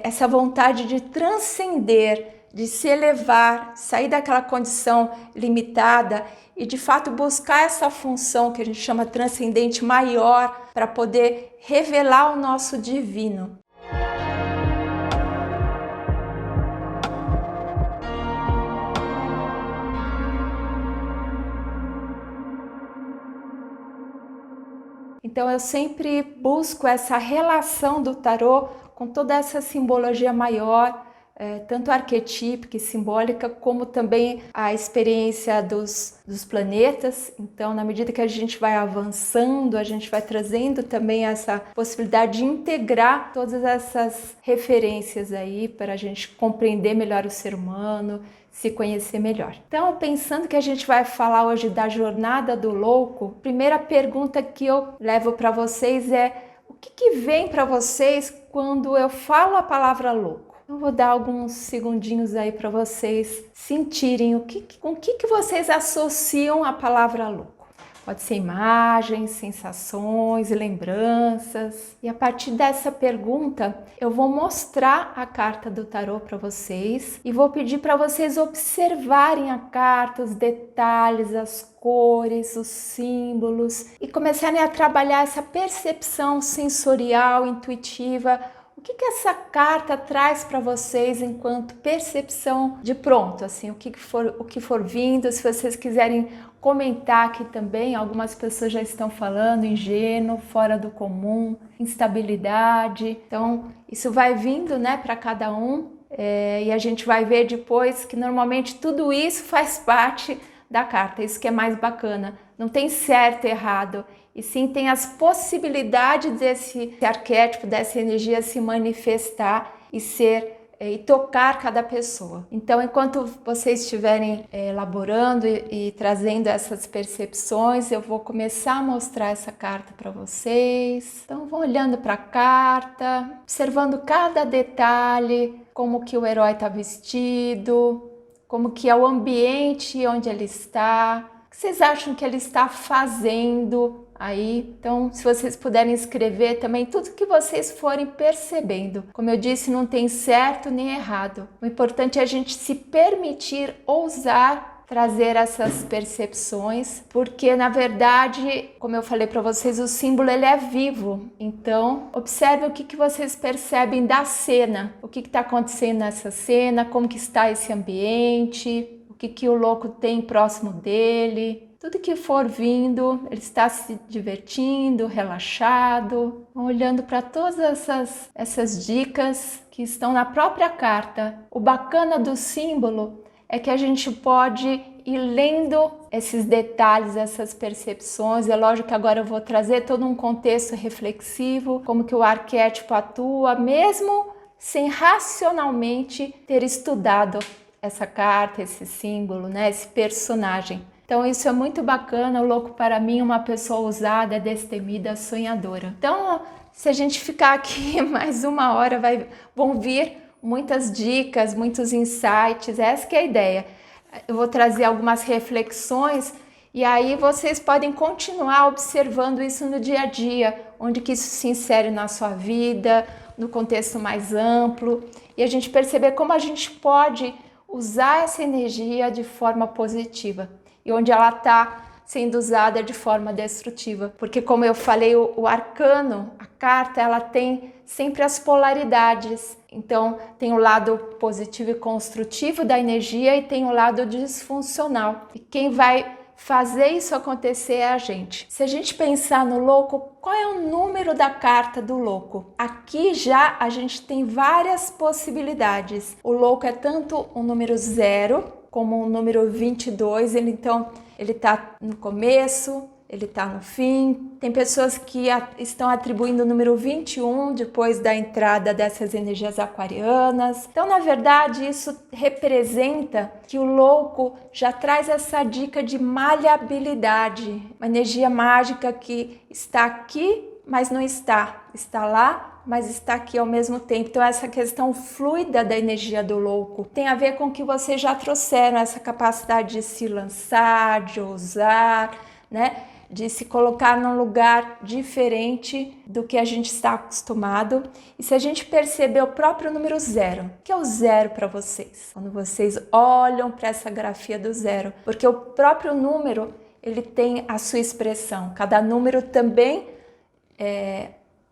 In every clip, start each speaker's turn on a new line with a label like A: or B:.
A: essa vontade de transcender, de se elevar, sair daquela condição limitada e de fato buscar essa função que a gente chama transcendente maior para poder revelar o nosso divino. Então eu sempre busco essa relação do tarô com toda essa simbologia maior, tanto arquetípica e simbólica, como também a experiência dos planetas. Então, na medida que a gente vai avançando, a gente vai trazendo também essa possibilidade de integrar todas essas referências aí para a gente compreender melhor o ser humano, se conhecer melhor. Então, pensando que a gente vai falar hoje da jornada do louco, a primeira pergunta que eu levo para vocês é: o que vem para vocês quando eu falo a palavra louco? Eu vou dar alguns segundinhos aí para vocês sentirem com o que vocês associam a palavra louco. Pode ser imagens, sensações, lembranças. E a partir dessa pergunta, eu vou mostrar a carta do tarô para vocês e vou pedir para vocês observarem a carta, os detalhes, as cores, os símbolos e começarem a trabalhar essa percepção sensorial, intuitiva. O que essa carta traz para vocês enquanto percepção de pronto, assim, o que for vindo. Se vocês quiserem comentar aqui também, algumas pessoas já estão falando ingênuo, fora do comum, instabilidade. Então, isso vai vindo, né, para cada um, e a gente vai ver depois que normalmente tudo isso faz parte da carta. Isso que é mais bacana. Não tem certo e errado. E sim tem as possibilidades desse arquétipo, dessa energia se manifestar e tocar cada pessoa. Então, enquanto vocês estiverem elaborando e trazendo essas percepções, eu vou começar a mostrar essa carta para vocês. Então, vão olhando para a carta, observando cada detalhe, como que o herói está vestido, como que é o ambiente onde ele está, o que vocês acham que ele está fazendo aí. Então, se vocês puderem escrever também tudo que vocês forem percebendo. Como eu disse, não tem certo nem errado. O importante é a gente se permitir ousar trazer essas percepções, porque na verdade, como eu falei para vocês, o símbolo ele é vivo. Então, observe o que vocês percebem da cena, o que está acontecendo nessa cena, como que está esse ambiente, o que o louco tem próximo dele. Tudo que for vindo, ele está se divertindo, relaxado, olhando para todas essas dicas que estão na própria carta. O bacana do símbolo é que a gente pode ir lendo esses detalhes, essas percepções. É lógico que agora eu vou trazer todo um contexto reflexivo, como que o arquétipo atua, mesmo sem racionalmente ter estudado essa carta, esse símbolo, né, esse personagem. Então isso é muito bacana. O louco para mim é uma pessoa ousada, destemida, sonhadora. Então se a gente ficar aqui mais uma hora, vão vir muitas dicas, muitos insights. Essa que é a ideia. Eu vou trazer algumas reflexões e aí vocês podem continuar observando isso no dia a dia, onde que isso se insere na sua vida, no contexto mais amplo, e a gente perceber como a gente pode usar essa energia de forma positiva e onde ela está sendo usada de forma destrutiva. Porque, como eu falei, o arcano, a carta, ela tem sempre as polaridades. Então, tem o lado positivo e construtivo da energia e tem o lado disfuncional. E quem vai fazer isso acontecer é a gente. Se a gente pensar no louco, qual é o número da carta do louco? Aqui já a gente tem várias possibilidades. O louco é tanto o número 0 como o número 22, então ele está no começo, ele está no fim. Tem pessoas que estão atribuindo o número 21 depois da entrada dessas energias aquarianas. Então, na verdade, isso representa que o louco já traz essa dica de maleabilidade, uma energia mágica que está aqui, mas não está. Está lá, mas está aqui ao mesmo tempo. Então, essa questão fluida da energia do louco tem a ver com o que vocês já trouxeram, essa capacidade de se lançar, de ousar, né? de se colocar num lugar diferente do que a gente está acostumado. E se a gente perceber o próprio número 0, o que é o 0 para vocês? Quando vocês olham para essa grafia do 0, porque o próprio número, ele tem a sua expressão. Cada número também,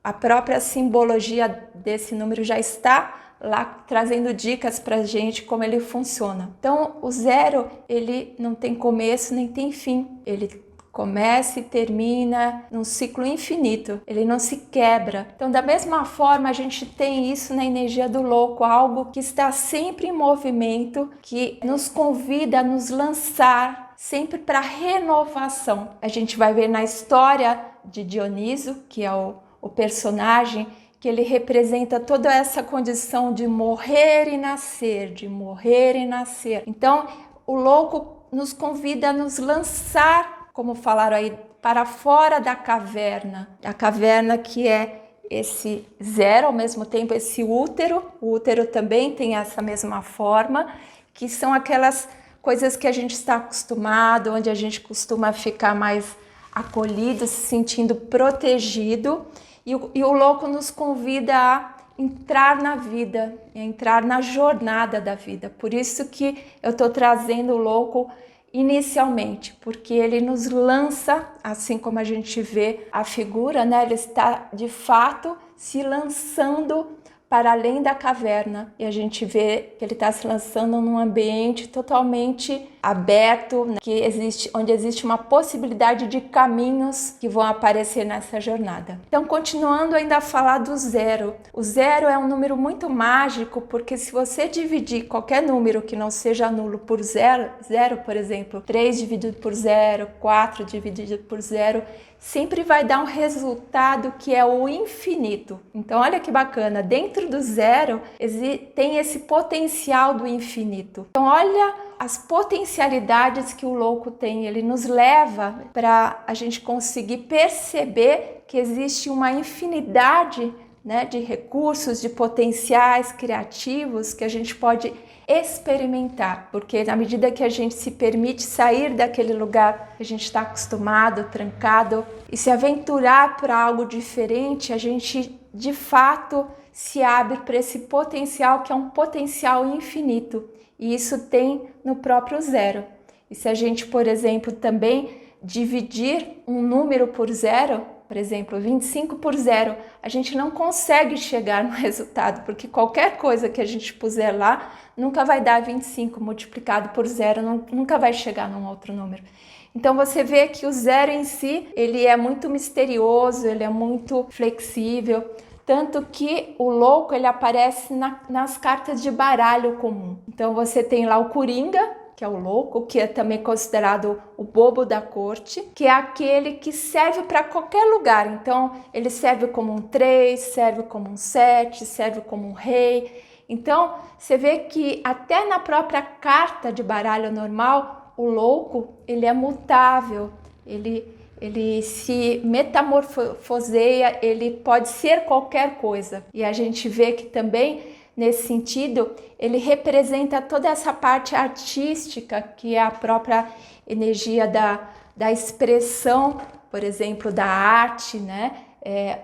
A: a própria simbologia desse número já está lá trazendo dicas pra gente como ele funciona. Então, o 0, ele não tem começo nem tem fim. Ele começa e termina num ciclo infinito. Ele não se quebra. Então, da mesma forma, a gente tem isso na energia do louco, algo que está sempre em movimento, que nos convida a nos lançar sempre para renovação. A gente vai ver na história de Dioniso, que é o personagem, que ele representa toda essa condição de morrer e nascer, de morrer e nascer. Então, o louco nos convida a nos lançar, como falaram aí, para fora da caverna. A caverna que é esse 0, ao mesmo tempo esse útero. O útero também tem essa mesma forma, que são aquelas coisas que a gente está acostumado, onde a gente costuma ficar mais acolhido, se sentindo protegido. E o louco nos convida a entrar na vida, a entrar na jornada da vida. Por isso que eu estou trazendo o louco inicialmente, porque ele nos lança, assim como a gente vê a figura, né? Ele está de fato se lançando para além da caverna, e a gente vê que ele está se lançando num ambiente totalmente aberto, né, onde existe uma possibilidade de caminhos que vão aparecer nessa jornada. Então, continuando ainda a falar do 0. O 0 é um número muito mágico, porque se você dividir qualquer número que não seja nulo por 0, por exemplo, 3 dividido por 0, 4 dividido por 0, sempre vai dar um resultado que é o infinito. Então, olha que bacana, dentro do 0 tem esse potencial do infinito. Então, olha as potencialidades que o louco tem. Ele nos leva para a gente conseguir perceber que existe uma infinidade, né, de recursos, de potenciais criativos que a gente pode experimentar, porque na medida que a gente se permite sair daquele lugar que a gente está acostumado, trancado, e se aventurar para algo diferente, a gente de fato se abre para esse potencial que é um potencial infinito, e isso tem no próprio 0. E se a gente, por exemplo, também dividir um número por 0, por exemplo, 25 por 0, a gente não consegue chegar no resultado, porque qualquer coisa que a gente puser lá nunca vai dar 25 multiplicado por 0, nunca vai chegar num outro número. Então você vê que o 0 em si, ele é muito misterioso, ele é muito flexível, tanto que o louco ele aparece nas cartas de baralho comum. Então você tem lá o Coringa, que é o louco, que é também considerado o bobo da corte, que é aquele que serve para qualquer lugar. Então, ele serve como um 3, serve como um 7, serve como um rei. Então, você vê que até na própria carta de baralho normal, o louco, ele é mutável, ele se metamorfoseia, ele pode ser qualquer coisa. E a gente vê que também, nesse sentido, ele representa toda essa parte artística, que é a própria energia da expressão, por exemplo, da arte, né?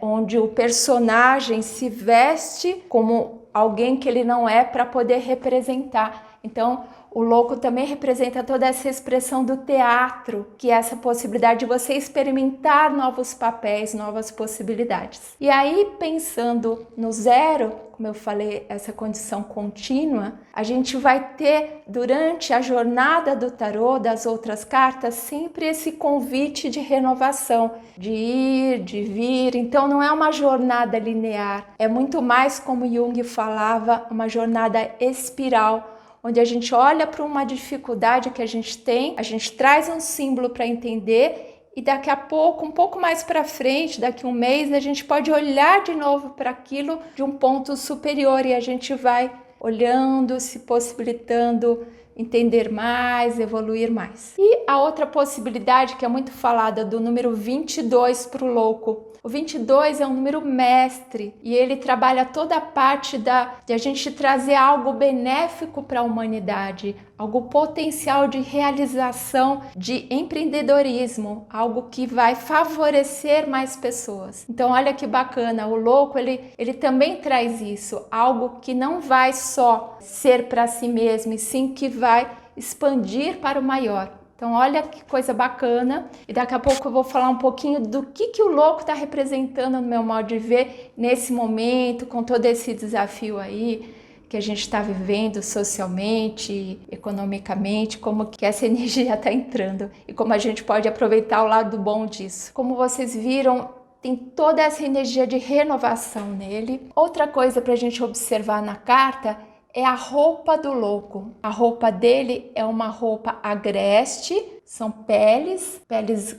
A: Onde o personagem se veste como alguém que ele não é para poder representar. Então, o louco também representa toda essa expressão do teatro, que é essa possibilidade de você experimentar novos papéis, novas possibilidades. E aí, pensando no 0, como eu falei, essa condição contínua, a gente vai ter, durante a jornada do tarô, das outras cartas, sempre esse convite de renovação, de ir, de vir. Então, não é uma jornada linear, é muito mais, como Jung falava, uma jornada espiral, onde a gente olha para uma dificuldade que a gente tem, a gente traz um símbolo para entender e daqui a pouco, um pouco mais para frente, daqui a um mês, a gente pode olhar de novo para aquilo de um ponto superior e a gente vai olhando, se possibilitando entender mais, evoluir mais. E a outra possibilidade que é muito falada do número 22 para o louco. O 22 é um número mestre e ele trabalha toda a parte de a gente trazer algo benéfico para a humanidade, algo potencial de realização, de empreendedorismo, algo que vai favorecer mais pessoas. Então olha que bacana, o louco ele também traz isso, algo que não vai só ser para si mesmo, e sim que vai expandir para o maior. Então olha que coisa bacana, e daqui a pouco eu vou falar um pouquinho do que o louco está representando no meu modo de ver nesse momento, com todo esse desafio aí que a gente está vivendo socialmente, economicamente, como que essa energia está entrando e como a gente pode aproveitar o lado bom disso. Como vocês viram, tem toda essa energia de renovação nele. Outra coisa para a gente observar na carta é a roupa do louco. A roupa dele é uma roupa agreste, são peles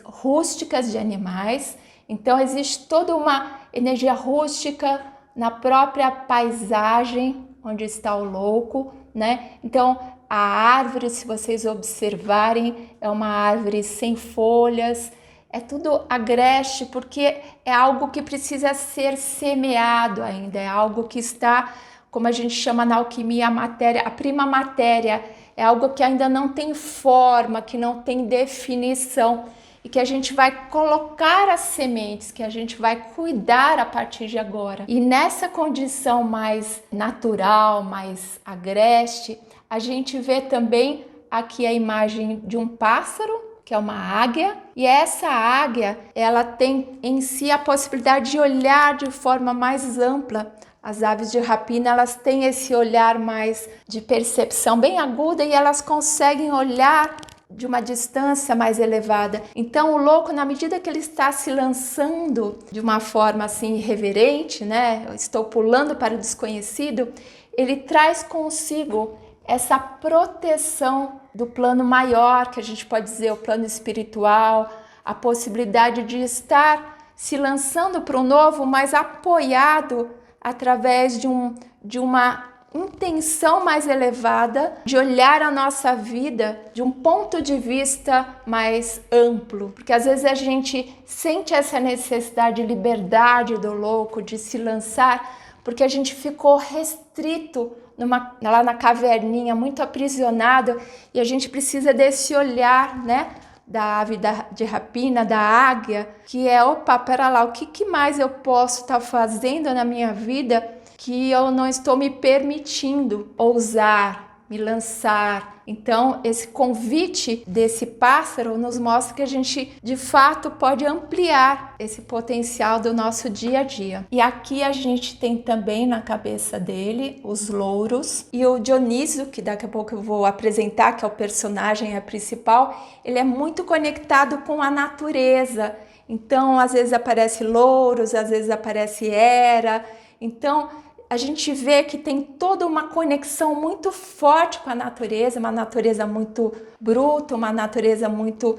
A: rústicas de animais. Então existe toda uma energia rústica na própria paisagem onde está o louco, né? Então a árvore, se vocês observarem, é uma árvore sem folhas. É tudo agreste porque é algo que precisa ser semeado ainda, é algo que está, como a gente chama na alquimia, a matéria, a prima matéria, é algo que ainda não tem forma, que não tem definição e que a gente vai colocar as sementes, que a gente vai cuidar a partir de agora. E nessa condição mais natural, mais agreste, a gente vê também aqui a imagem de um pássaro, que é uma águia, e essa águia, ela tem em si a possibilidade de olhar de forma mais ampla. As aves de rapina, elas têm esse olhar mais de percepção bem aguda e elas conseguem olhar de uma distância mais elevada. Então o louco, na medida que ele está se lançando de uma forma assim irreverente, né? Eu estou pulando para o desconhecido, ele traz consigo essa proteção do plano maior, que a gente pode dizer o plano espiritual, a possibilidade de estar se lançando para o novo, mas apoiado através de uma intenção mais elevada, de olhar a nossa vida de um ponto de vista mais amplo, porque às vezes a gente sente essa necessidade de liberdade do louco, de se lançar, porque a gente ficou restrito lá na caverninha, muito aprisionado, e a gente precisa desse olhar, né? Da ave de rapina, da águia, que é, opa, pera lá, o que mais eu posso estar fazendo na minha vida que eu não estou me permitindo ousar, me lançar. Então, esse convite desse pássaro nos mostra que a gente, de fato, pode ampliar esse potencial do nosso dia a dia. E aqui a gente tem também na cabeça dele os louros e o Dionísio, que daqui a pouco eu vou apresentar, que é o personagem principal, ele é muito conectado com a natureza. Então, às vezes aparece louros, às vezes aparece Hera. Então, a gente vê que tem toda uma conexão muito forte com a natureza, uma natureza muito bruta, uma natureza muito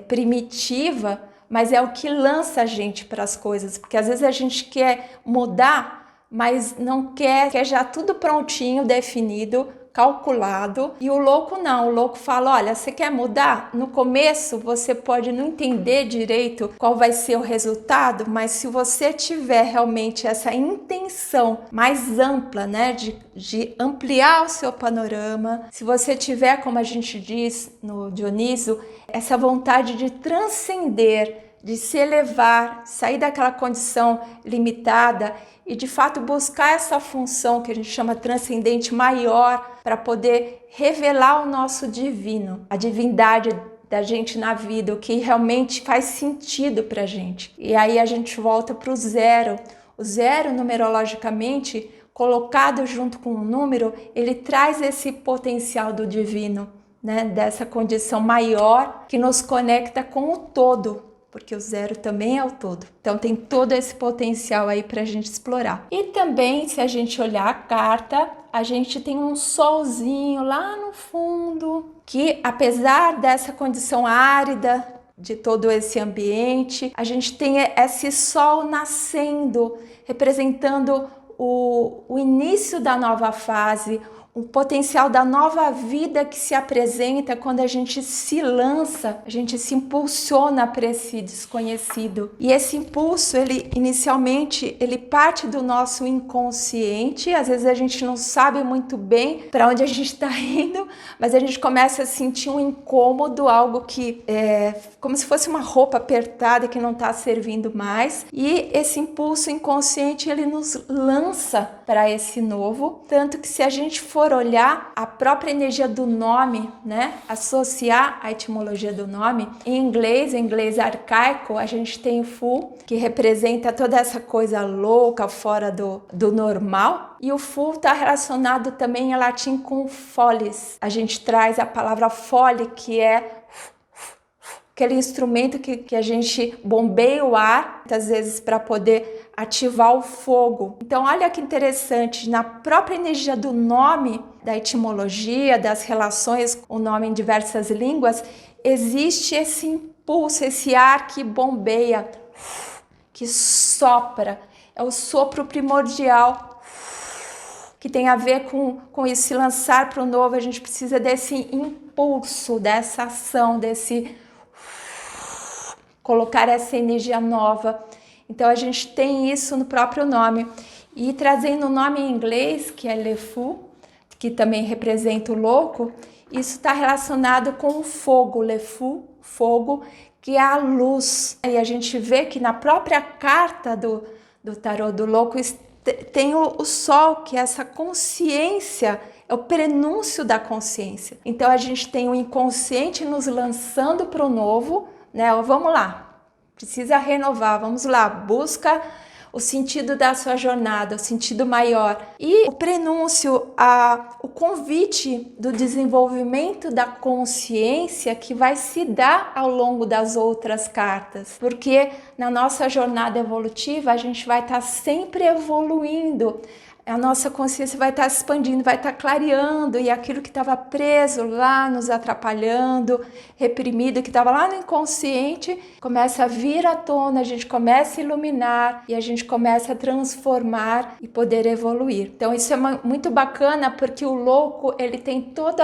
A: primitiva, mas é o que lança a gente para as coisas, porque às vezes a gente quer mudar, mas não quer já tudo prontinho, definido, calculado, e o louco não, o louco fala, olha, você quer mudar? No começo você pode não entender direito qual vai ser o resultado, mas se você tiver realmente essa intenção mais ampla, né, de ampliar o seu panorama, se você tiver, como a gente diz no Dionísio, essa vontade de transcender, de se elevar, sair daquela condição limitada e de fato buscar essa função que a gente chama transcendente maior para poder revelar o nosso divino, a divindade da gente na vida, o que realmente faz sentido para a gente. E aí a gente volta para o zero. O zero, numerologicamente, colocado junto com o número, ele traz esse potencial do divino, né? Dessa condição maior que nos conecta com o todo, porque o zero também é o todo. Então tem todo esse potencial aí para a gente explorar. E também, se a gente olhar a carta, a gente tem um solzinho lá no fundo, que apesar dessa condição árida, de todo esse ambiente, a gente tem esse sol nascendo, representando o início da nova fase, o potencial da nova vida que se apresenta quando a gente se lança, a gente se impulsiona para esse desconhecido. E esse impulso, ele inicialmente, ele parte do nosso inconsciente, às vezes a gente não sabe muito bem para onde a gente está indo, mas a gente começa a sentir um incômodo, algo que é como se fosse uma roupa apertada que não está servindo mais. E esse impulso inconsciente, ele nos lança para esse novo, tanto que se a gente for olhar a própria energia do nome, né, associar a etimologia do nome, em inglês arcaico, a gente tem Fu, que representa toda essa coisa louca, fora do normal, e o Fu está relacionado também em latim com folis. A gente traz a palavra fole, que é aquele instrumento que a gente bombeia o ar, muitas vezes para poder ativar o fogo. Então, olha que interessante, na própria energia do nome, da etimologia, das relações com o nome em diversas línguas, existe esse impulso, esse ar que bombeia, que sopra, é o sopro primordial, que tem a ver com isso, se lançar para o novo. A gente precisa desse impulso, dessa ação, desse colocar essa energia nova. Então a gente tem isso no próprio nome. E trazendo o nome em inglês, que é Le Fou, que também representa o louco, isso está relacionado com o fogo, Le Fou, fogo, que é a luz. E a gente vê que na própria carta do tarô do louco tem o sol, que é essa consciência, é o prenúncio da consciência. Então a gente tem o inconsciente nos lançando para o novo, né? Vamos lá, precisa renovar, vamos lá, busca o sentido da sua jornada, o sentido maior. E o prenúncio, o convite do desenvolvimento da consciência que vai se dar ao longo das outras cartas. Porque na nossa jornada evolutiva a gente vai estar sempre evoluindo. A nossa consciência vai estar se expandindo, vai estar clareando, e aquilo que estava preso lá, nos atrapalhando, reprimido, que estava lá no inconsciente, começa a vir à tona, a gente começa a iluminar e a gente começa a transformar e poder evoluir. Então isso é muito bacana, porque o louco, ele tem todo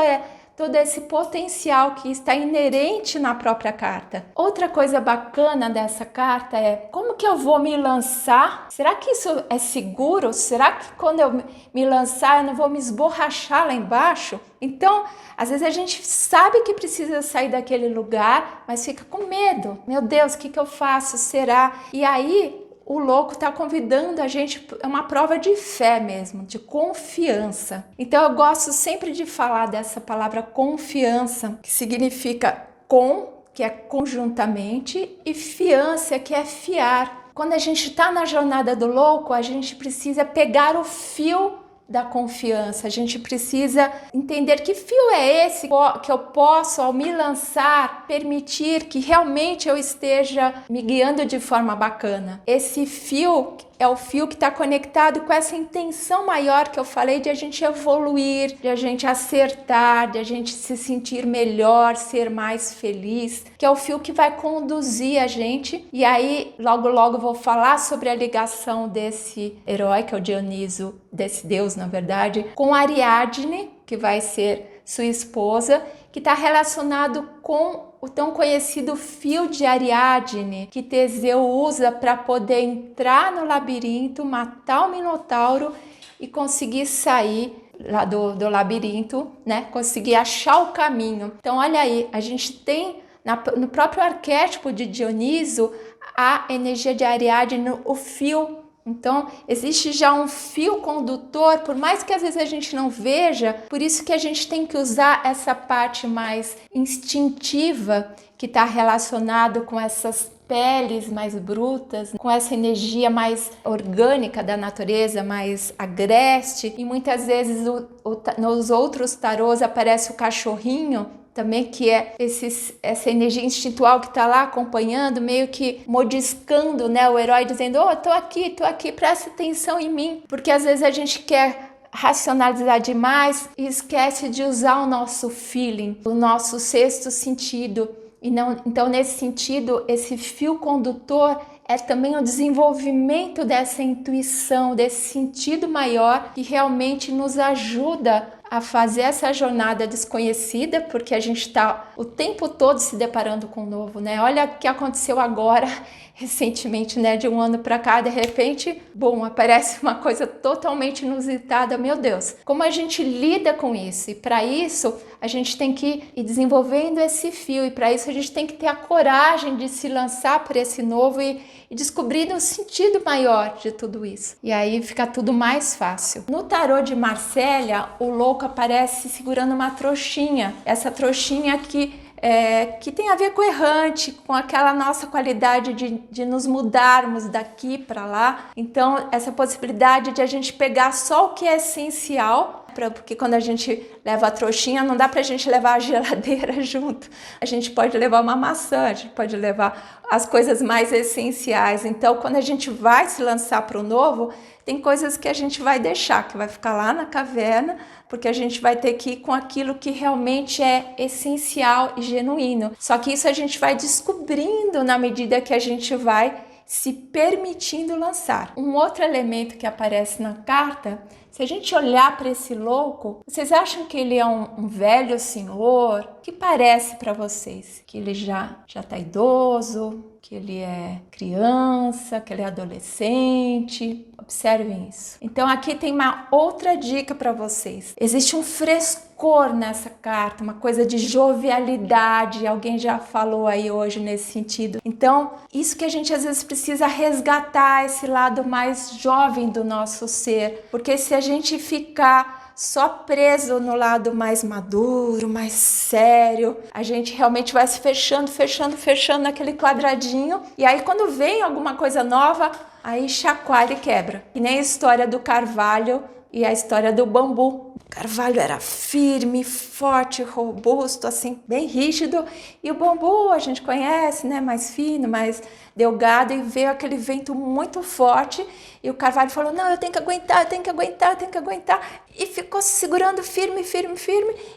A: esse potencial que está inerente na própria carta. Outra coisa bacana dessa carta é como que eu vou me lançar? Será que isso é seguro? Será que quando eu me lançar eu não vou me esborrachar lá embaixo? Então, às vezes a gente sabe que precisa sair daquele lugar, mas fica com medo. Meu Deus, o que eu faço? Será? E aí o louco está convidando a gente, é uma prova de fé mesmo, de confiança. Então eu gosto sempre de falar dessa palavra confiança, que significa que é conjuntamente, e fiança, que é fiar. Quando a gente está na jornada do louco, a gente precisa pegar o fio da confiança, a gente precisa entender que fio é esse que eu posso, ao me lançar, permitir que realmente eu esteja me guiando de forma bacana. Esse fio é o fio que está conectado com essa intenção maior que eu falei, de a gente evoluir, de a gente acertar, de a gente se sentir melhor, ser mais feliz, que é o fio que vai conduzir a gente. E aí, logo eu vou falar sobre a ligação desse herói, que é o Dioniso, desse deus, na verdade, com Ariadne, que vai ser sua esposa, que está relacionado com o tão conhecido fio de Ariadne, que Teseu usa para poder entrar no labirinto, matar o Minotauro e conseguir sair lá do labirinto, né? Conseguir achar o caminho. Então, olha aí, a gente tem no próprio arquétipo de Dioniso a energia de Ariadne, o fio. Então, existe já um fio condutor, por mais que às vezes a gente não veja, por isso que a gente tem que usar essa parte mais instintiva, que está relacionado com essas peles mais brutas, com essa energia mais orgânica da natureza, mais agreste. E muitas vezes nos outros tarôs aparece o cachorrinho, também, que é essa energia instintual que está lá acompanhando, meio que mordiscando, né, o herói, dizendo: oh, tô aqui, presta atenção em mim. Porque às vezes a gente quer racionalizar demais e esquece de usar o nosso feeling, o nosso sexto sentido. Então, nesse sentido, esse fio condutor é também o desenvolvimento dessa intuição, desse sentido maior, que realmente nos ajuda a fazer essa jornada desconhecida, porque a gente está o tempo todo se deparando com o novo, né? Olha o que aconteceu agora, recentemente, né? De um ano para cá, de repente, bom, aparece uma coisa totalmente inusitada. Meu Deus, como a gente lida com isso? E para isso, a gente tem que ir desenvolvendo esse fio, e para isso a gente tem que ter a coragem de se lançar para esse novo e descobrir o sentido maior de tudo isso. E aí fica tudo mais fácil. No tarô de Marsella, o louco aparece segurando uma trouxinha. Essa trouxinha que tem a ver com o errante, com aquela nossa qualidade de nos mudarmos daqui para lá. Então, essa possibilidade de a gente pegar só o que é essencial, porque quando a gente leva a trouxinha, não dá para a gente levar a geladeira junto. A gente pode levar uma maçã, a gente pode levar as coisas mais essenciais. Então, quando a gente vai se lançar para o novo, tem coisas que a gente vai deixar, que vai ficar lá na caverna, porque a gente vai ter que ir com aquilo que realmente é essencial e genuíno. Só que isso a gente vai descobrindo na medida que a gente vai se permitindo lançar. Um outro elemento que aparece na carta, se a gente olhar para esse louco, vocês acham que ele é um velho senhor? O que parece para vocês? Que ele já está idoso? Que ele é criança? Que ele é adolescente? Observem isso. Então aqui tem uma outra dica para vocês. Existe um frescor nessa carta, uma coisa de jovialidade. Alguém já falou aí hoje nesse sentido. Então, isso que a gente às vezes precisa resgatar, esse lado mais jovem do nosso ser. Porque se a gente ficar só preso no lado mais maduro, mais sério, a gente realmente vai se fechando naquele quadradinho, e aí quando vem alguma coisa nova, aí chacoalha e quebra. E nem a história do carvalho e a história do bambu. O carvalho era firme, forte, robusto, assim, bem rígido, e o bambu a gente conhece, né, mais fino, mais delgado, e veio aquele vento muito forte, e o carvalho falou, não, eu tenho que aguentar, e ficou se segurando firme,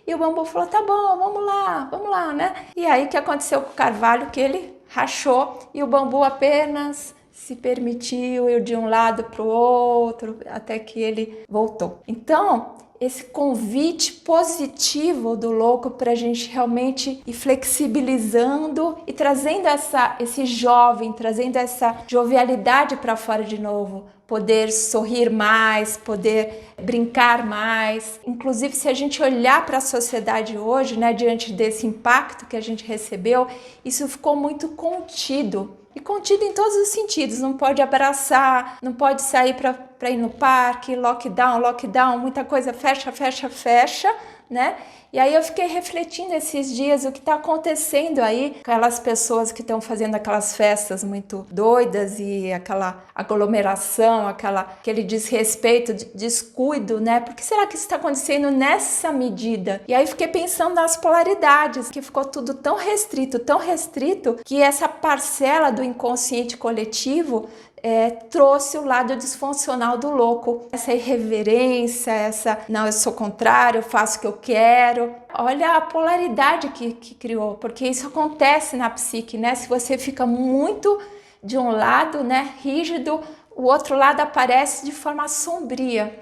A: e o bambu falou, tá bom, vamos lá, né? E aí o que aconteceu com o carvalho? Que ele rachou, e o bambu apenas se permitiu ir de um lado para o outro, até que ele voltou. Então, esse convite positivo do louco para a gente realmente ir flexibilizando e trazendo esse jovem, trazendo essa jovialidade para fora de novo, poder sorrir mais, poder brincar mais. Inclusive, se a gente olhar para a sociedade hoje, né, diante desse impacto que a gente recebeu, isso ficou muito contido. E contido em todos os sentidos, não pode abraçar, não pode sair para ir no parque, lockdown, muita coisa fecha, né? E aí eu fiquei refletindo esses dias o que está acontecendo aí, aquelas pessoas que estão fazendo aquelas festas muito doidas e aquela aglomeração, aquele desrespeito, descuido, né? Por que será que isso está acontecendo nessa medida? E aí fiquei pensando nas polaridades, que ficou tudo tão restrito, que essa parcela do inconsciente coletivo trouxe o lado disfuncional do louco, essa irreverência, não, eu sou contrário, eu faço o que eu quero. Olha a polaridade que criou, porque isso acontece na psique, né? Se você fica muito de um lado, né, rígido, o outro lado aparece de forma sombria.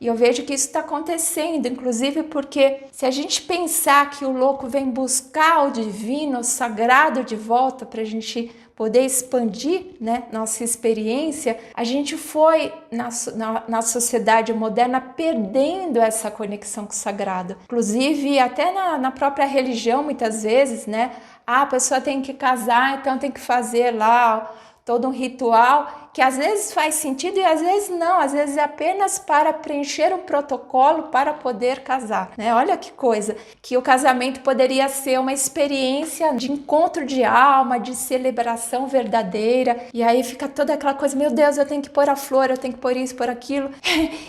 A: E eu vejo que isso está acontecendo, inclusive porque se a gente pensar que o louco vem buscar o divino, o sagrado de volta para a gente poder expandir, né, nossa experiência, a gente foi na sociedade moderna perdendo essa conexão com o sagrado. Inclusive até na própria religião muitas vezes, né, a pessoa tem que casar, então tem que fazer lá todo um ritual que às vezes faz sentido e às vezes não, às vezes é apenas para preencher um protocolo para poder casar, né? Olha que coisa, que o casamento poderia ser uma experiência de encontro de alma, de celebração verdadeira, e aí fica toda aquela coisa, meu Deus, eu tenho que pôr a flor, eu tenho que pôr isso, pôr aquilo,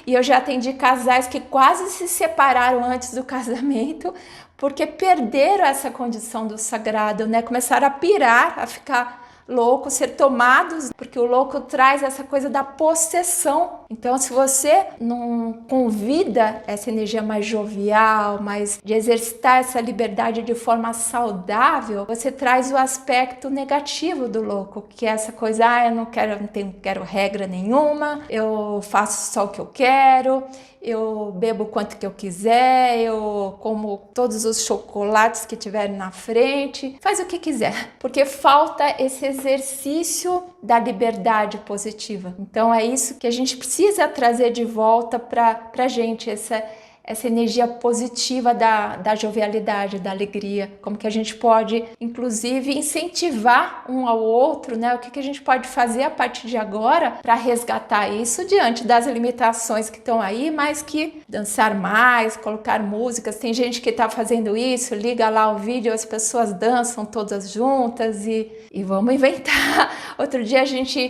A: e eu já atendi casais que quase se separaram antes do casamento, porque perderam essa condição do sagrado, né? Começaram a pirar, a ficar loucos, ser tomados, porque o louco traz essa coisa da possessão. Então, se você não convida essa energia mais jovial, mais de exercitar essa liberdade de forma saudável, você traz o aspecto negativo do louco, que é essa coisa, eu não quero regra nenhuma, eu faço só o que eu quero, eu bebo o quanto que eu quiser, eu como todos os chocolates que tiverem na frente, faz o que quiser, porque falta esse exercício da liberdade positiva. Então é isso que a gente precisa trazer de volta para a gente, essa energia positiva da jovialidade, da alegria, como que a gente pode, inclusive, incentivar um ao outro, né? O que a gente pode fazer a partir de agora para resgatar isso diante das limitações que estão aí, mas que dançar mais, colocar músicas, tem gente que está fazendo isso, liga lá o vídeo, as pessoas dançam todas juntas e vamos inventar. Outro dia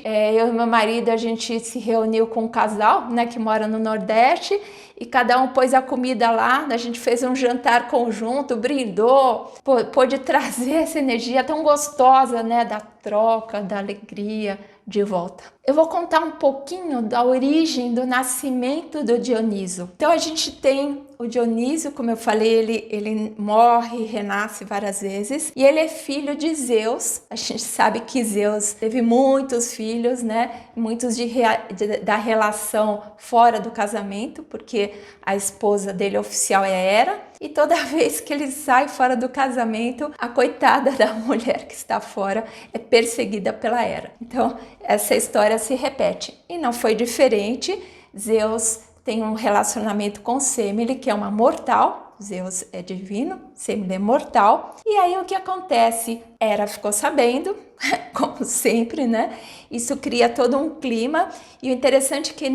A: eu e meu marido, a gente se reuniu com um casal, né, que mora no Nordeste, e cada um pôs a comida lá, a gente fez um jantar conjunto, brindou, pôde trazer essa energia tão gostosa, né, da troca, da alegria de volta. Eu vou contar um pouquinho da origem do nascimento do Dioniso. Então a gente tem o Dioniso, como eu falei, ele morre e renasce várias vezes, e ele é filho de Zeus. A gente sabe que Zeus teve muitos filhos, né? Muitos da relação fora do casamento, porque a esposa dele oficial é Hera, e toda vez que ele sai fora do casamento, a coitada da mulher que está fora é perseguida pela Hera. Então essa história se repete, e não foi diferente. Zeus tem um relacionamento com Semele, que é uma mortal. Zeus é divino, Semele é mortal. E aí o que acontece? Hera ficou sabendo, como sempre, né? Isso cria todo um clima. E o interessante é que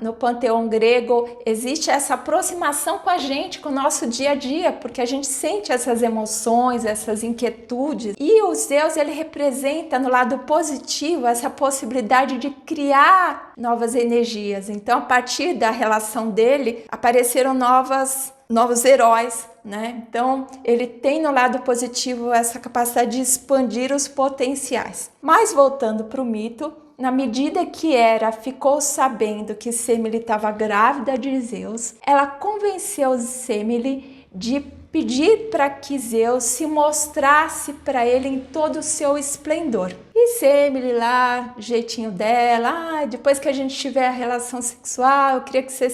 A: no panteão grego existe essa aproximação com a gente, com o nosso dia a dia, porque a gente sente essas emoções, essas inquietudes. E o Zeus, ele representa no lado positivo essa possibilidade de criar novas energias. Então, a partir da relação dele, apareceram novos heróis, né? Então, ele tem no lado positivo essa capacidade de expandir os potenciais. Mas voltando para o mito, na medida que Hera ficou sabendo que Semele estava grávida de Zeus, ela convenceu Semele de pedir para que Zeus se mostrasse para ele em todo o seu esplendor. E Semele lá, jeitinho dela, depois que a gente tiver a relação sexual, eu queria que você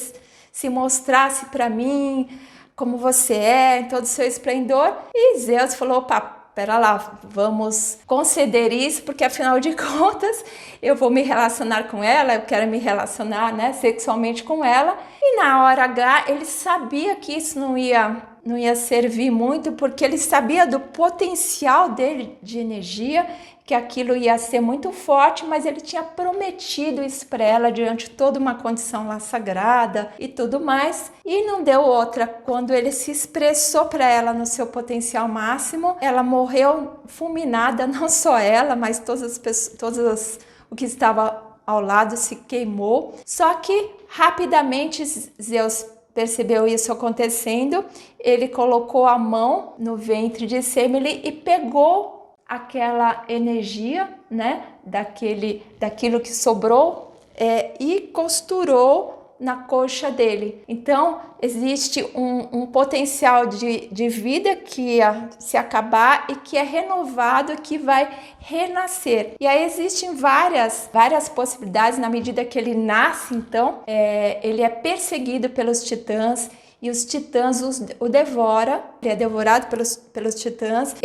A: se mostrasse para mim como você é, em todo o seu esplendor. E Zeus falou, opa, pera lá, vamos conceder isso, porque afinal de contas eu vou me relacionar com ela, eu quero me relacionar, né, sexualmente com ela. E na hora H ele sabia que isso não ia servir muito, porque ele sabia do potencial dele de energia, que aquilo ia ser muito forte, mas ele tinha prometido isso para ela diante de toda uma condição lá sagrada e tudo mais, e não deu outra. Quando ele se expressou para ela no seu potencial máximo, ela morreu fulminada, não só ela, mas todas as pessoas, o que estava ao lado se queimou. Só que rapidamente Zeus percebeu isso acontecendo, ele colocou a mão no ventre de Semele e pegou aquela energia, né, daquilo que sobrou, e costurou na coxa dele. Então existe um potencial de vida que ia se acabar e que é renovado, que vai renascer. E aí existem várias possibilidades. Na medida que ele nasce, então ele é perseguido pelos titãs, e os titãs o devoram, ele é devorado pelos titãs,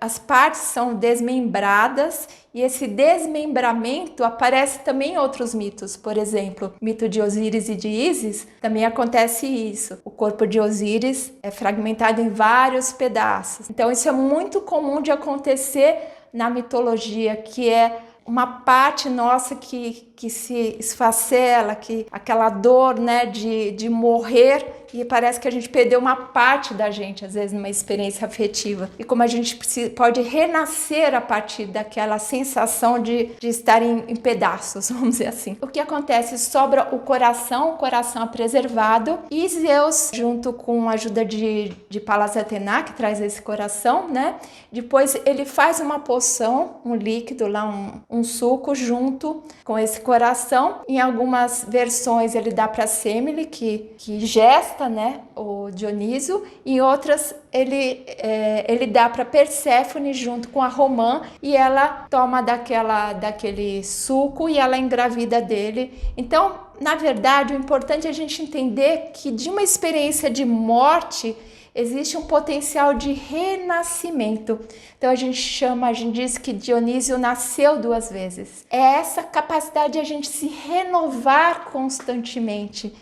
A: as partes são desmembradas, e esse desmembramento aparece também em outros mitos. Por exemplo, o mito de Osíris e de Ísis, também acontece isso. O corpo de Osíris é fragmentado em vários pedaços. Então isso é muito comum de acontecer na mitologia, que é uma parte nossa que se esfacela, que aquela dor, né, de morrer, e parece que a gente perdeu uma parte da gente, às vezes, numa experiência afetiva. E como a gente pode renascer a partir daquela sensação de estar em pedaços, vamos dizer assim. O que acontece? Sobra o coração é preservado, e Zeus, junto com a ajuda de Palas Atená, que traz esse coração, né? Depois ele faz uma poção, um líquido lá, um suco junto com esse coração. Em algumas versões ele dá para Semele, que gesta, né, o Dioniso. Em outras ele dá para Perséfone junto com a Romã, e ela toma daquele suco e ela engravida dele. Então, na verdade, o importante é a gente entender que de uma experiência de morte existe um potencial de renascimento. Então a gente diz que Dionísio nasceu 2 vezes. É essa capacidade de a gente se renovar constantemente,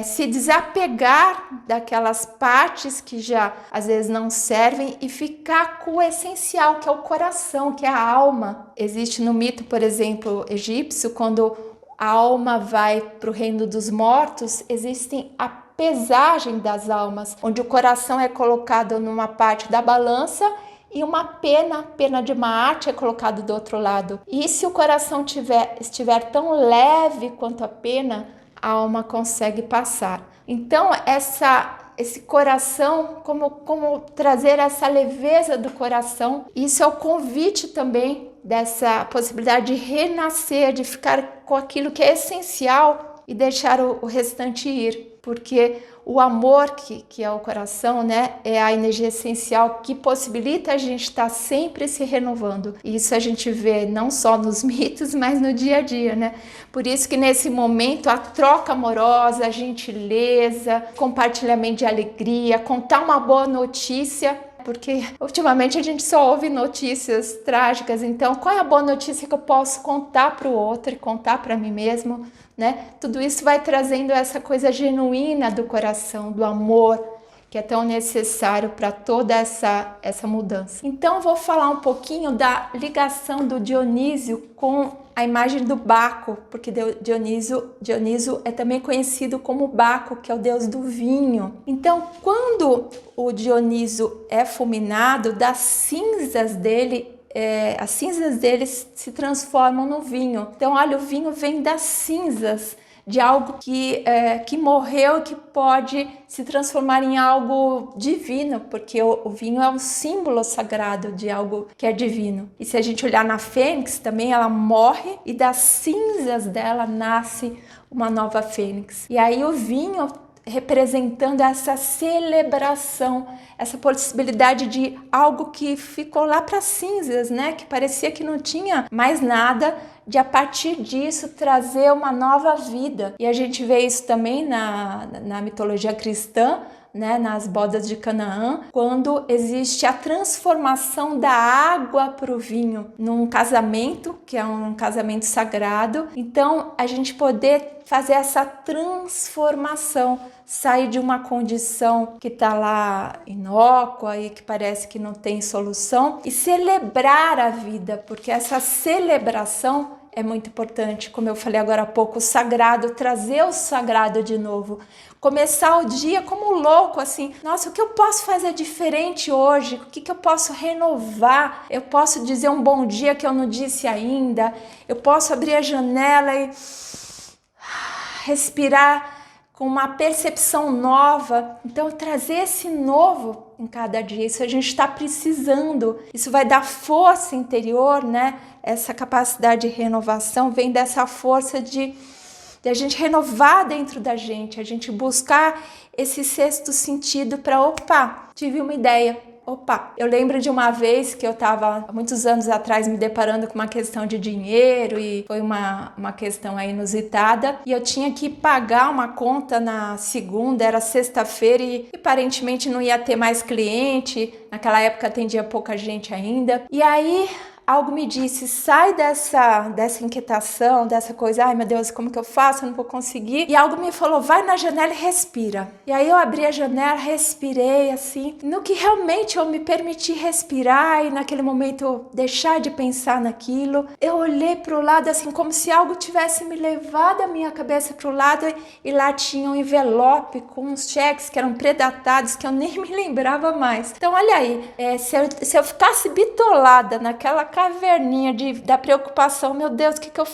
A: se desapegar daquelas partes que já às vezes não servem e ficar com o essencial, que é o coração, que é a alma. Existe no mito, por exemplo, egípcio, quando a alma vai para o reino dos mortos, existem a pesagem das almas, onde o coração é colocado numa parte da balança e uma pena de uma arte é colocado do outro lado. E se o coração estiver tão leve quanto a pena, a alma consegue passar. Então, esse coração, como trazer essa leveza do coração, isso é o convite também dessa possibilidade de renascer, de ficar com aquilo que é essencial e deixar o restante ir. Porque o amor, que é o coração, né, é a energia essencial que possibilita a gente estar sempre se renovando. E isso a gente vê não só nos mitos, mas no dia a dia, né? Por isso que nesse momento a troca amorosa, a gentileza, compartilhamento de alegria, contar uma boa notícia, porque ultimamente a gente só ouve notícias trágicas. Então, qual é a boa notícia que eu posso contar para o outro e contar para mim mesmo, né? Tudo isso vai trazendo essa coisa genuína do coração, do amor, que é tão necessário para toda essa mudança. Então, vou falar um pouquinho da ligação do Dionísio com a imagem do Baco, porque Dioniso é também conhecido como Baco, que é o deus do vinho. Então, quando o Dioniso é fulminado, das cinzas dele, as cinzas dele se transformam no vinho. Então, olha, o vinho vem das cinzas de algo que morreu e que pode se transformar em algo divino, porque o vinho é um símbolo sagrado de algo que é divino. E se a gente olhar na fênix também, ela morre e das cinzas dela nasce uma nova fênix. E aí o vinho representando essa celebração, essa possibilidade de algo que ficou lá para cinzas, né? Que parecia que não tinha mais nada, de a partir disso trazer uma nova vida. E a gente vê isso também na mitologia cristã, né, nas bodas de Canaã, quando existe a transformação da água para o vinho num casamento, que é um casamento sagrado. Então, a gente poder fazer essa transformação, sair de uma condição que está lá inócua e que parece que não tem solução e celebrar a vida, porque essa celebração é muito importante, como eu falei agora há pouco, o sagrado, trazer o sagrado de novo. Começar o dia como louco, assim, nossa, o que eu posso fazer diferente hoje? O que eu posso renovar? Eu posso dizer um bom dia que eu não disse ainda? Eu posso abrir a janela e respirar com uma percepção nova. Então, trazer esse novo em cada dia, isso a gente está precisando. Isso vai dar força interior, né? Essa capacidade de renovação vem dessa força de a gente renovar dentro da gente, a gente buscar esse sexto sentido para, tive uma ideia. Eu lembro de uma vez que eu estava, há muitos anos atrás, me deparando com uma questão de dinheiro e foi uma questão aí inusitada e eu tinha que pagar uma conta na segunda, era sexta-feira e aparentemente não ia ter mais cliente, naquela época atendia pouca gente ainda. E aí algo me disse, sai dessa inquietação, dessa coisa, ai meu Deus, como que eu faço? Eu não vou conseguir. E algo me falou, vai na janela e respira. E aí eu abri a janela, respirei assim, no que realmente eu me permiti respirar e naquele momento deixar de pensar naquilo, eu olhei para o lado assim, como se algo tivesse me levado a minha cabeça para o lado e lá tinha um envelope com uns cheques que eram predatados, que eu nem me lembrava mais. Então olha aí, se eu ficasse bitolada naquela caverninha da preocupação, meu Deus, o que eu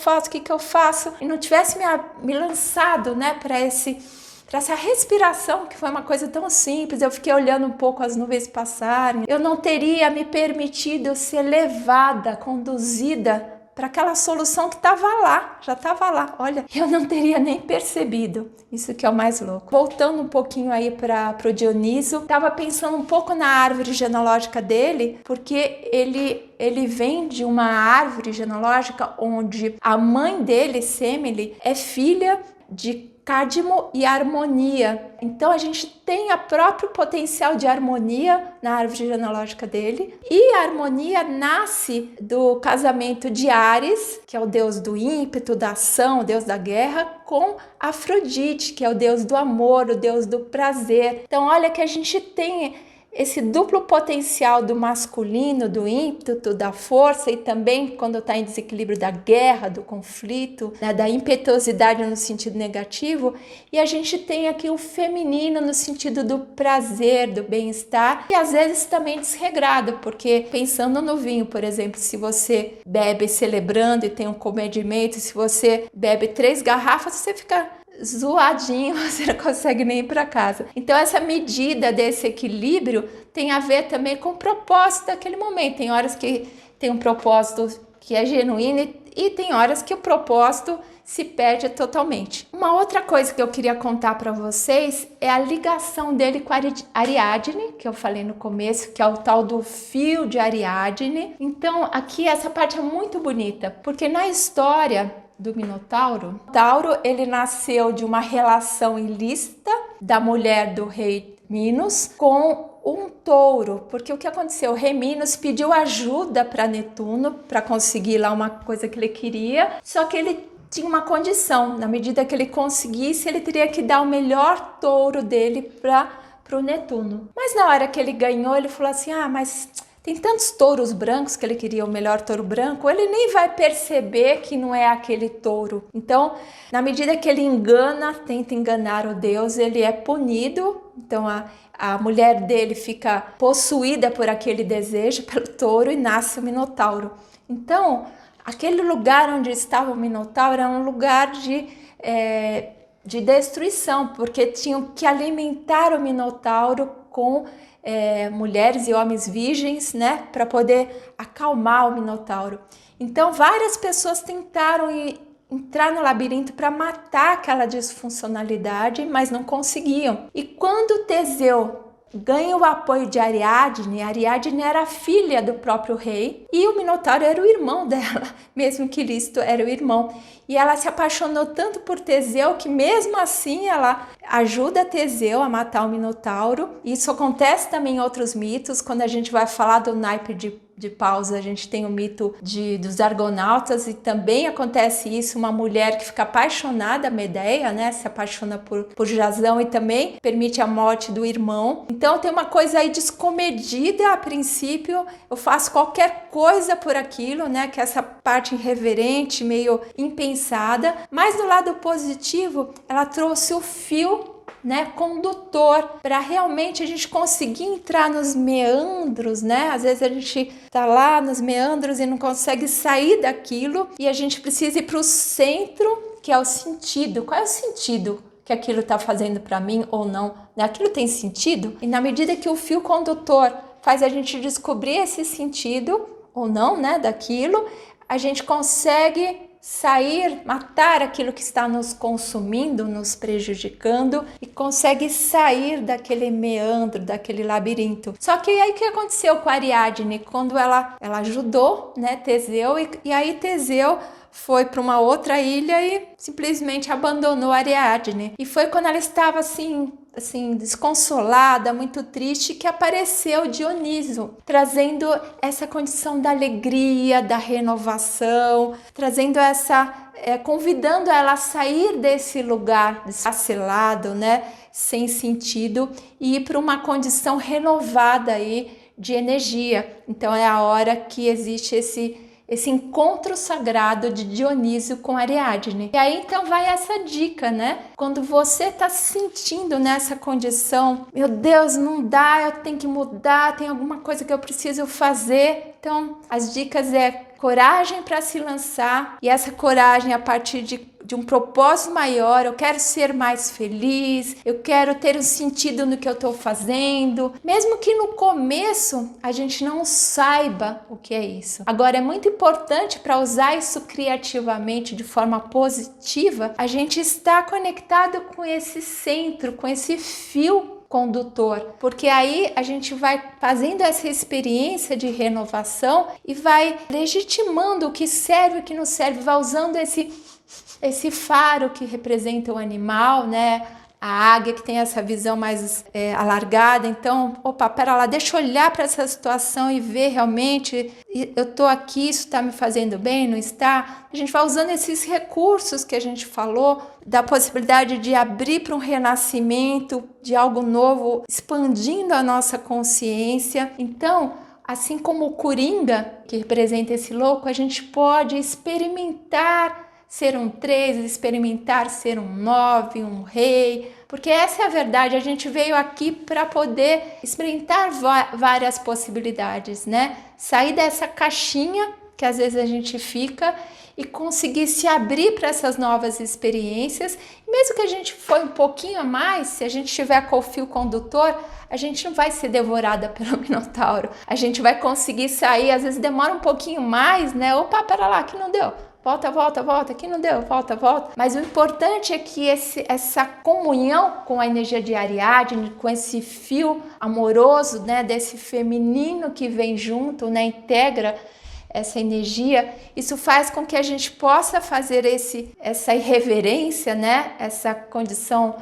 A: faço? E não tivesse me lançado, né, para essa respiração, que foi uma coisa tão simples, eu fiquei olhando um pouco as nuvens passarem, eu não teria me permitido ser levada, conduzida aquela solução que estava lá, já estava lá. Olha, eu não teria nem percebido. Isso que é o mais louco. Voltando um pouquinho aí para o Dioniso, estava pensando um pouco na árvore genealógica dele, porque ele vem de uma árvore genealógica onde a mãe dele, Semele, é filha de Cádmo e Harmonia. Então a gente tem o próprio potencial de harmonia na árvore genealógica dele. E a Harmonia nasce do casamento de Ares, que é o deus do ímpeto, da ação, o deus da guerra, com Afrodite, que é o deus do amor, o deus do prazer. Então olha que a gente tem esse duplo potencial do masculino, do ímpeto, da força, e também quando está em desequilíbrio da guerra, do conflito, né, da impetuosidade no sentido negativo, e a gente tem aqui o feminino no sentido do prazer, do bem-estar, e às vezes também desregrado, porque pensando no vinho, por exemplo, se você bebe celebrando e tem um comedimento, se você bebe 3 garrafas, você fica zoadinho, você não consegue nem ir para casa. Então essa medida desse equilíbrio tem a ver também com o propósito daquele momento. Tem horas que tem um propósito que é genuíno e tem horas que o propósito se perde totalmente. Uma outra coisa que eu queria contar para vocês é a ligação dele com a Ariadne, que eu falei no começo, que é o tal do fio de Ariadne. Então aqui essa parte é muito bonita, porque na história do Minotauro, ele nasceu de uma relação ilícita da mulher do rei Minos com um touro, porque o que aconteceu? O rei Minos pediu ajuda para Netuno para conseguir lá uma coisa que ele queria, só que ele tinha uma condição: na medida que ele conseguisse, ele teria que dar o melhor touro dele para o Netuno. Mas na hora que ele ganhou, ele falou assim: mas tem tantos touros brancos que ele queria o melhor touro branco, ele nem vai perceber que não é aquele touro. Então, na medida que ele tenta enganar o deus, ele é punido. Então, a mulher dele fica possuída por aquele desejo, pelo touro, e nasce o Minotauro. Então, aquele lugar onde estava o Minotauro era um lugar de destruição, porque tinham que alimentar o Minotauro com mulheres e homens virgens, né, para poder acalmar o Minotauro. Então várias pessoas tentaram entrar no labirinto para matar aquela disfuncionalidade, mas não conseguiam. E quando Teseu ganha o apoio de Ariadne era filha do próprio rei e o Minotauro era o irmão dela, mesmo que Lícito era o irmão. E ela se apaixonou tanto por Teseu que mesmo assim ela ajuda Teseu a matar o Minotauro. Isso acontece também em outros mitos. Quando a gente vai falar do naipe de Paus, a gente tem o mito dos argonautas, e também acontece isso, uma mulher que fica apaixonada, Medeia, né, se apaixona por Jasão e também permite a morte do irmão. Então tem uma coisa aí descomedida a princípio, eu faço qualquer coisa por aquilo, né, que é essa parte irreverente, meio impensada, mas do lado positivo, ela trouxe o fio, né, condutor, para realmente a gente conseguir entrar nos meandros, né? Às vezes a gente tá lá nos meandros e não consegue sair daquilo, e a gente precisa ir para o centro, que é o sentido. Qual é o sentido que aquilo está fazendo para mim ou não? Aquilo tem sentido? E na medida que o fio condutor faz a gente descobrir esse sentido ou não, né, daquilo, a gente consegue sair, matar aquilo que está nos consumindo, nos prejudicando, e consegue sair daquele meandro, daquele labirinto. Só que aí o que aconteceu com a Ariadne? Quando ela ajudou, né, Teseu, e aí Teseu foi para uma outra ilha e simplesmente abandonou a Ariadne. E foi quando ela estava assim desconsolada, muito triste, que apareceu Dioniso, trazendo essa condição da alegria, da renovação, trazendo convidando ela a sair desse lugar desfacelado, né, sem sentido, e ir para uma condição renovada aí de energia. Então é a hora que existe esse encontro sagrado de Dionísio com Ariadne. E aí então vai essa dica, né? Quando você está se sentindo nessa condição, meu Deus, não dá, eu tenho que mudar, tem alguma coisa que eu preciso fazer. Então as dicas é coragem para se lançar, e essa coragem a partir de de um propósito maior, eu quero ser mais feliz, eu quero ter um sentido no que eu estou fazendo, mesmo que no começo a gente não saiba o que é isso. Agora, é muito importante para usar isso criativamente, de forma positiva, a gente está conectado com esse centro, com esse fio condutor, porque aí a gente vai fazendo essa experiência de renovação e vai legitimando o que serve e o que não serve, vai usando esse faro que representa o animal, né? A águia que tem essa visão mais alargada. Então, opa, pera lá, deixa eu olhar para essa situação e ver realmente, eu tô aqui, isso está me fazendo bem, não está? A gente vai usando esses recursos que a gente falou, da possibilidade de abrir para um renascimento, de algo novo, expandindo a nossa consciência. Então, assim como o Coringa, que representa esse louco, a gente pode experimentar ser um 3, experimentar ser um 9, um rei, porque essa é a verdade, a gente veio aqui para poder experimentar várias possibilidades, né? Sair dessa caixinha que às vezes a gente fica e conseguir se abrir para essas novas experiências. Mesmo que a gente for um pouquinho a mais, se a gente tiver com o fio condutor, a gente não vai ser devorada pelo Minotauro. A gente vai conseguir sair, às vezes demora um pouquinho mais, né? Opa, pera lá, que não deu. Volta, volta, volta, aqui não deu, volta, volta. Mas o importante é que essa comunhão com a energia de Ariadne, com esse fio amoroso, né, desse feminino que vem junto, né, integra essa energia, isso faz com que a gente possa fazer essa irreverência, né, essa condição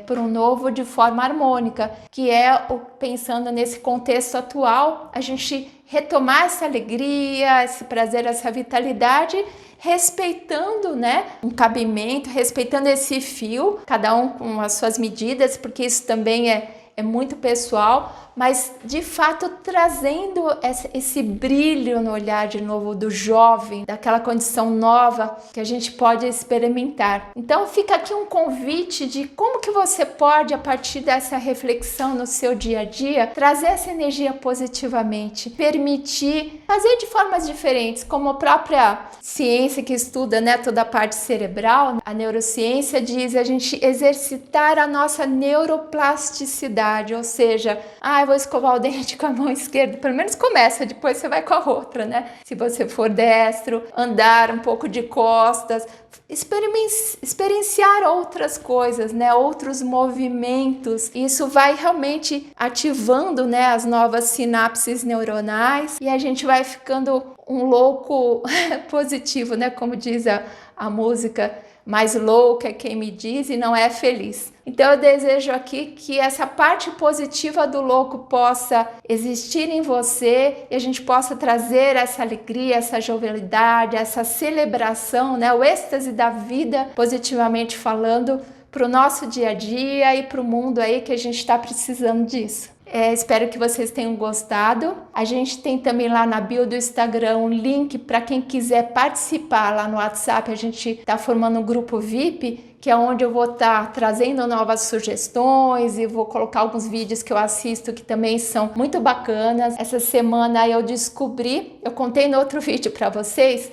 A: por um novo de forma harmônica, que é pensando nesse contexto atual, a gente retomar essa alegria, esse prazer, essa vitalidade, respeitando, né, um cabimento, respeitando esse fio, cada um com as suas medidas, porque isso também é muito pessoal, mas de fato trazendo esse brilho no olhar de novo do jovem, daquela condição nova que a gente pode experimentar. Então fica aqui um convite de como que você pode, a partir dessa reflexão no seu dia a dia, trazer essa energia positivamente, permitir fazer de formas diferentes, como a própria ciência que estuda, né, toda a parte cerebral, a neurociência diz a gente exercitar a nossa neuroplasticidade, ou seja, eu vou escovar o dente com a mão esquerda, pelo menos começa, depois você vai com a outra, né? Se você for destro, andar um pouco de costas, experienciar outras coisas, né? Outros movimentos. Isso vai realmente ativando, né, as novas sinapses neuronais e a gente vai ficando um louco positivo, né? Como diz a música, mais louca é quem me diz e não é feliz. Então eu desejo aqui que essa parte positiva do louco possa existir em você e a gente possa trazer essa alegria, essa jovialidade, essa celebração, né? O êxtase da vida, positivamente falando, para o nosso dia a dia e para o mundo aí que a gente está precisando disso. Espero que vocês tenham gostado. A gente tem também lá na bio do Instagram um link para quem quiser participar lá no WhatsApp. A gente está formando um grupo VIP, que é onde eu vou estar trazendo novas sugestões e vou colocar alguns vídeos que eu assisto que também são muito bacanas. Essa semana eu descobri, eu contei no outro vídeo para vocês,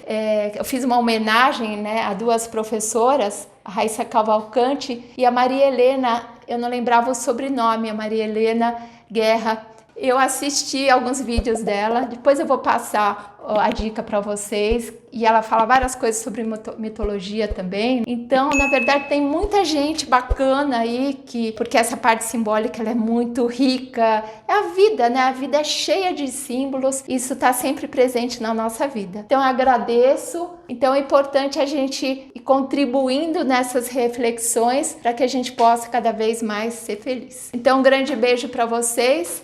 A: eu fiz uma homenagem, né, a duas professoras, a Raíssa Cavalcante e a Maria Helena, eu não lembrava o sobrenome, a Maria Helena Guerra. Eu assisti alguns vídeos dela, depois eu vou passar a dica para vocês, e ela fala várias coisas sobre mitologia também. Então, na verdade, tem muita gente bacana aí, porque essa parte simbólica ela é muito rica. É a vida, né? A vida é cheia de símbolos, isso está sempre presente na nossa vida. Então, eu agradeço. Então, é importante a gente ir contribuindo nessas reflexões para que a gente possa cada vez mais ser feliz. Então, um grande beijo para vocês.